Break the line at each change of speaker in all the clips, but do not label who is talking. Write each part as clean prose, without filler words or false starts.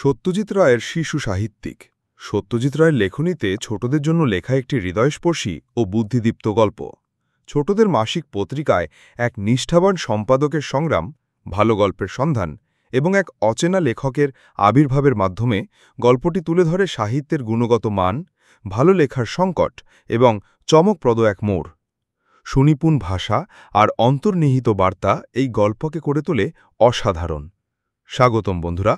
সত্যজিৎ রায়ের শিশু সাহিত্যিক। সত্যজিৎ রায়ের লেখনীতে ছোটদের জন্য লেখা একটি হৃদয়স্পর্শী ও বুদ্ধিদীপ্ত গল্প। ছোটদের মাসিক পত্রিকায় এক নিষ্ঠাবান সম্পাদকের সংগ্রাম, ভালো গল্পের সন্ধান এবং এক অচেনা লেখকের আবির্ভাবের মাধ্যমে গল্পটি তুলে ধরে সাহিত্যের গুণগত মান, ভালো লেখার সংকট এবং চমকপ্রদ এক মোড়। সুনিপুণ ভাষা আর অন্তর্নিহিত বার্তা এই গল্পকে করে তোলে অসাধারণ। স্বাগতম বন্ধুরা,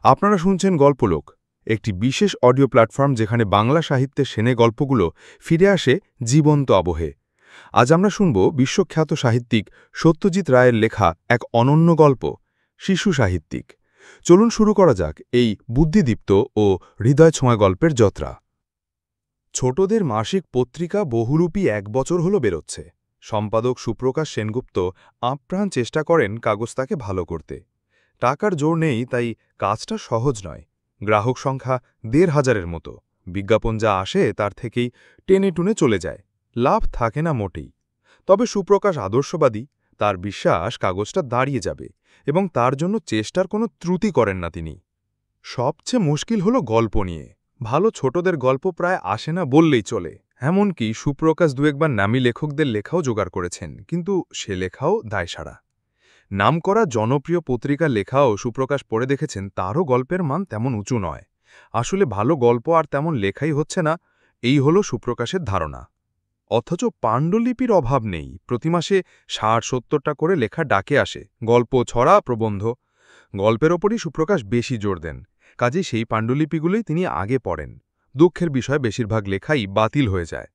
আপনারা শুনছেন গল্পলোক, একটি বিশেষ অডিও প্ল্যাটফর্ম যেখানে বাংলা সাহিত্যের সেনে গল্পগুলো ফিরে আসে জীবন্ত আবহে। আজ আমরা শুনব বিশ্বখ্যাত সাহিত্যিক সত্যজিৎ রায়ের লেখা এক অনন্য গল্প, শিশু সাহিত্যিক। চলুন শুরু করা যাক এই বুদ্ধিদীপ্ত ও হৃদয় ছোঁয়া গল্পের যাত্রা। ছোটদের মাসিক পত্রিকা বহুরূপী 1 বছর হলো বেরোচ্ছে। সম্পাদক সুপ্রকাশ সেনগুপ্ত আপ্রাণ চেষ্টা করেন কাগজটাকে ভালো করতে। টাকার জোর নেই, তাই কাজটা সহজ নয়। গ্রাহক সংখ্যা ১,৫০০-এর মতো। বিজ্ঞাপন যা আসে তার থেকেই টেনে টুনে চলে যায়, লাভ থাকে না মোটেই। তবে সুপ্রকাশ আদর্শবাদী, তার বিশ্বাস কাগজটা দাঁড়িয়ে যাবে এবং তার জন্য চেষ্টার কোনো ত্রুটি করেন না তিনি। সবচেয়ে মুশকিল হলো গল্প নিয়ে। ভালো ছোটদের গল্প প্রায় আসে না বললেই চলে। এমনকি সুপ্রকাশ ২-১বার নামী লেখকদের লেখাও জোগাড় করেছেন, কিন্তু সে লেখাও দায়সারা। নামকরা জনপ্রিয় পত্রিকার লেখাও সুপ্রকাশ পড়ে দেখেছেন, তারও গল্পের মান তেমন উঁচু নয়। আসলে ভালো গল্প আর তেমন লেখাই হচ্ছে না, এই হলো সুপ্রকাশের ধারণা। অথচ পাণ্ডুলিপির অভাব নেই। প্রতি মাসে ৬০-৭০টা করে লেখা ডাকে আসে, গল্প, ছড়া, প্রবন্ধ। গল্পের ওপরই সুপ্রকাশ বেশি জোর দেন, কাজেই সেই পাণ্ডুলিপিগুলোই তিনি আগে পড়েন। দুঃখের বিষয়, বেশিরভাগ লেখাই বাতিল হয়ে যায়।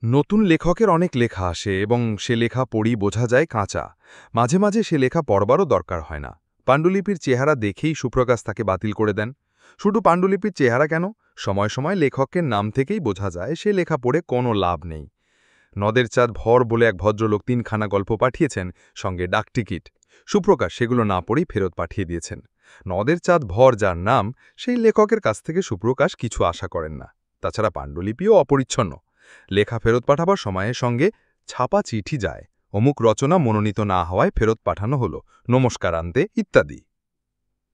নতুন লেখকের অনেক লেখা আসে এবং সে লেখা পড়ি বোঝা যায় কাঁচা। মাঝে মাঝে সে লেখা পড়বারও দরকার হয় না। পাণ্ডুলিপির চেহারা দেখেই সুপ্রকাশ তাকে বাতিল করে দেন। শুধু পাণ্ডুলিপির চেহারা কেন, সময় সময় লেখকের নাম থেকেই বোঝা যায় সে লেখা পড়ে কোনো লাভ নেই। নদের চাঁদ ভর বলে এক ভদ্রলোক ৩খানা গল্প পাঠিয়েছেন, সঙ্গে ডাকটিকিট। সুপ্রকাশ সেগুলো না পড়েই ফেরত পাঠিয়ে দিয়েছেন। নদের চাঁদ ভর যার নাম, সেই লেখকের কাছ থেকে সুপ্রকাশ কিছু আশা করেন না। তাছাড়া পাণ্ডুলিপিও অপরিচ্ছন্ন। লেখা ফেরত পাঠাবার সময়ের সঙ্গে ছাপা চিঠি যায়, অমুক রচনা মনোনীত না হওয়ায় ফেরত পাঠানো হলো, নমস্কার আনতে ইত্যাদি।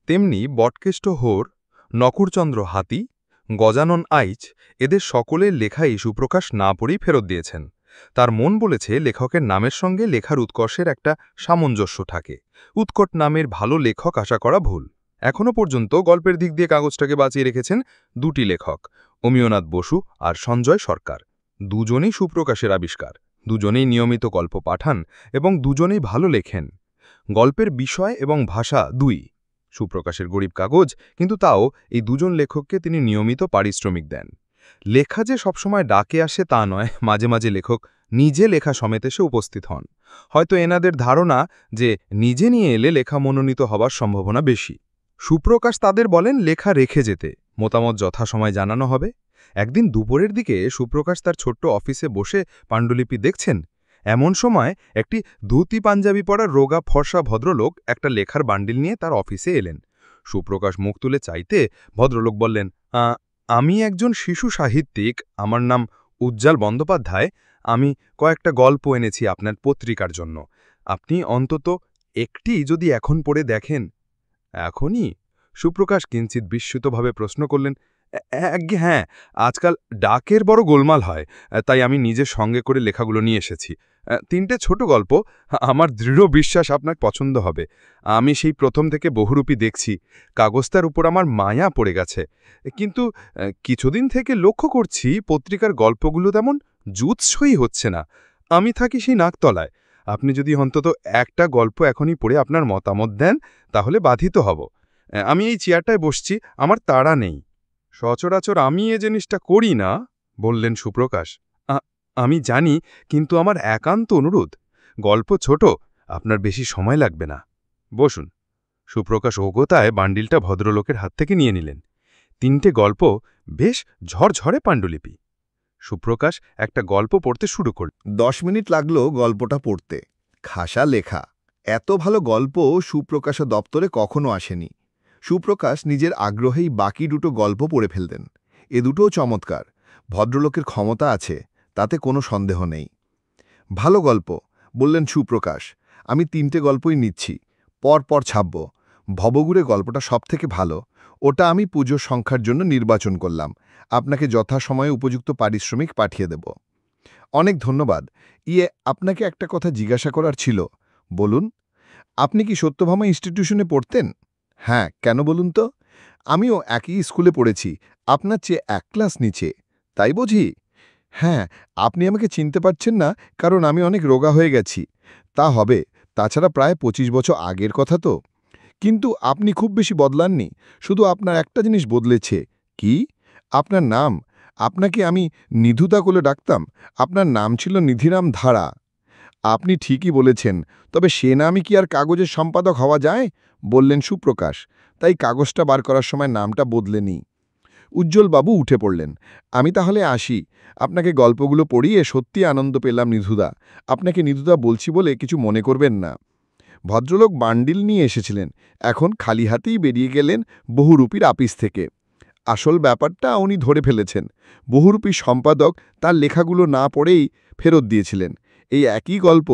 তেমনি বটকেষ্ট হোর, নকুরচন্দ্র হাতি, গজানন আইচ, এদের সকলের লেখাই সুপ্রকাশ না পড়েই ফেরত দিয়েছেন। তার মন বলেছে লেখকের নামের সঙ্গে লেখার উৎকর্ষের একটা সামঞ্জস্য থাকে। উৎকট নামের ভালো লেখক আশা করা ভুল। এখনও পর্যন্ত গল্পের দিক দিয়ে কাগজটাকে বাঁচিয়ে রেখেছেন ২টি লেখক, অমিয়নাথ বসু আর সঞ্জয় সরকার। দুজনেই সুপ্রকাশের আবিষ্কার, দুজনেই নিয়মিত গল্প পাঠান এবং দুজনেই ভালো লেখেন। গল্পের বিষয় এবং ভাষা দুই। সুপ্রকাশের গরিব কাগজ, কিন্তু তাও এই দুজন লেখককে তিনি নিয়মিত পারিশ্রমিক দেন। লেখা যে সবসময় ডাকে আসে তা নয়, মাঝে মাঝে লেখক নিজে লেখা সমেত এসে উপস্থিত হন। হয়তো এনাদের ধারণা যে নিজে নিয়ে এলে লেখা মনোনীত হবার সম্ভাবনা বেশি। সুপ্রকাশ তাদের বলেন লেখা রেখে যেতে, মতামত যথাসময় জানানো হবে। একদিন দুপুরের দিকে সুপ্রকাশ তার ছোট্ট অফিসে বসে পাণ্ডুলিপি দেখছেন। এমন সময় একটি ধুতি পাঞ্জাবি পরা রোগা ফর্সা ভদ্রলোক একটা লেখার বান্ডিল নিয়ে তার অফিসে এলেন। সুপ্রকাশ মুখ তুলে চাইতে ভদ্রলোক বললেন, আমি একজন শিশু সাহিত্যিক, আমার নাম উজ্জ্বল বন্দ্যোপাধ্যায়। আমি কয়েকটা গল্প এনেছি আপনার পত্রিকার জন্য। আপনি অন্তত একটি যদি এখন পড়ে দেখেন। এখনই? সুপ্রকাশ কিঞ্চিৎ বিস্মিতভাবে প্রশ্ন করলেন। হ্যাঁ, আজকাল ডাকের বড় গোলমাল হয়, তাই আমি নিজের সঙ্গে করে লেখাগুলো নিয়ে এসেছি। ৩টে ছোট গল্প, আমার দৃঢ় বিশ্বাস আপনার পছন্দ হবে। আমি সেই প্রথম থেকে বহুরূপী দেখছি, কাগজটার উপর আমার মায়া পড়ে গেছে। কিন্তু কিছুদিন থেকে লক্ষ্য করছি পত্রিকার গল্পগুলো তেমন জুৎসই হচ্ছে না। আমি থাকি সেই নাকতলায়। আপনি যদি অন্তত একটা গল্প এখনই পড়ে আপনার মতামত দেন, তাহলে বাধিত হব। আমি এই চেয়ারটায় বসছি, আমার তাড়া নেই। সচরাচর আমি এ জিনিসটা করি না, বললেন সুপ্রকাশ। আমি জানি, কিন্তু আমার একান্ত অনুরোধ। গল্প ছোট, আপনার বেশি সময় লাগবে না। বসুন। সুপ্রকাশ ওগোতায় বান্ডিলটা ভদ্রলোকের হাত থেকে নিয়ে নিলেন। ৩টে গল্প, বেশ ঝরঝরে পাণ্ডুলিপি। সুপ্রকাশ একটা গল্প পড়তে শুরু করল।
10 মিনিট লাগলো গল্পটা পড়তে। খাসা লেখা, এত ভালো গল্প সুপ্রকাশ দপ্তরে কখনো আসেনি। সুপ্রকাশ নিজের আগ্রহেই বাকি দুটো গল্প পড়ে ফেলতেন। এ দুটোও চমৎকার। ভদ্রলোকের ক্ষমতা আছে, তাতে কোনো সন্দেহ নেই। ভালো গল্প, বললেন সুপ্রকাশ। আমি 3টে গল্পই নিচ্ছি, পর পর ছাপব। ভবঘুরে গল্পটা সবথেকে ভালো। ওটা আমি পুজোর সংখ্যার জন্য নির্বাচন করলাম। আপনাকে যথাসময়ে উপযুক্ত পারিশ্রমিক পাঠিয়ে দেব। অনেক ধন্যবাদ। আপনাকে একটা কথা জিজ্ঞাসা করার ছিল। বলুন। আপনি কি সত্যভামা ইনস্টিটিউশনে পড়তেন? হ্যাঁ, কেন বলুন তো? আমিও একই স্কুলে পড়েছি, আপনার চেয়ে 1 ক্লাস নিচে। তাই বুঝি? হ্যাঁ, আপনি আমাকে চিনতে পারছেন না কারণ আমি অনেক রোগা হয়ে গেছি। তা হবে, তাছাড়া প্রায় 25 বছর আগের কথা তো। কিন্তু আপনি খুব বেশি বদলাননি, শুধু আপনার একটা জিনিস বদলেছে। কি? আপনার নাম। আপনাকে আমি নিধুদা বলে ডাকতাম, আপনার নাম ছিল নিধিরাম ধারা। আপনি ঠিকই বলেছেন, তবে সে নামই কি আর কাগজের সম্পাদক হওয়া যায়? বললেন সুপ্রকাশ। তাই কাগজটা বার করার সময় নামটা বদলেনি। উজ্জ্বলবাবু উঠে পড়লেন। আমি তাহলে আসি। আপনাকে গল্পগুলো পড়িয়ে সত্যি আনন্দ পেলাম নিধুদা। আপনাকে নিধুদা বলছি বলে কিছু মনে করবেন না। ভদ্রলোক বান্ডিল নিয়ে এসেছিলেন, এখন খালি হাতেই বেরিয়ে গেলেন বহুরূপীর আপিস থেকে। আসল ব্যাপারটা উনি ধরে ফেলেছেন। বহুরূপী সম্পাদক তার লেখাগুলো না পড়েই ফেরত দিয়েছিলেন। এই একই গল্প,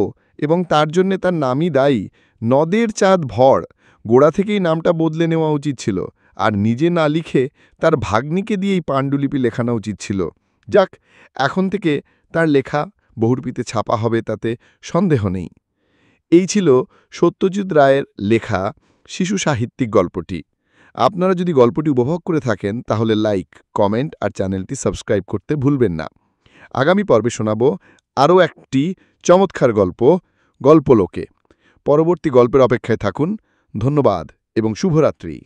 এবং তার জন্যে তার নামই দায়ী। নদের চাঁদ ভর। গোড়া থেকেই নামটা বদলে নেওয়া উচিত ছিল, আর নিজে না লিখে তার ভাগ্নিকে দিয়েই পাণ্ডুলিপি লেখানো উচিত ছিল। যাক, এখন থেকে তার লেখা বহুরূপীতে ছাপা হবে, তাতে সন্দেহ নেই। এই ছিল সত্যজিৎ রায়ের লেখা শিশু সাহিত্যিক গল্পটি। আপনারা যদি গল্পটি উপভোগ করে থাকেন তাহলে লাইক, কমেন্ট আর চ্যানেলটি সাবস্ক্রাইব করতে ভুলবেন না। আগামী পর্বে শোনাব আরও একটি চমৎকার গল্প, গল্পলোকে। পরবর্তী গল্পের অপেক্ষায় থাকুন। ধন্যবাদ এবং শুভরাত্রি।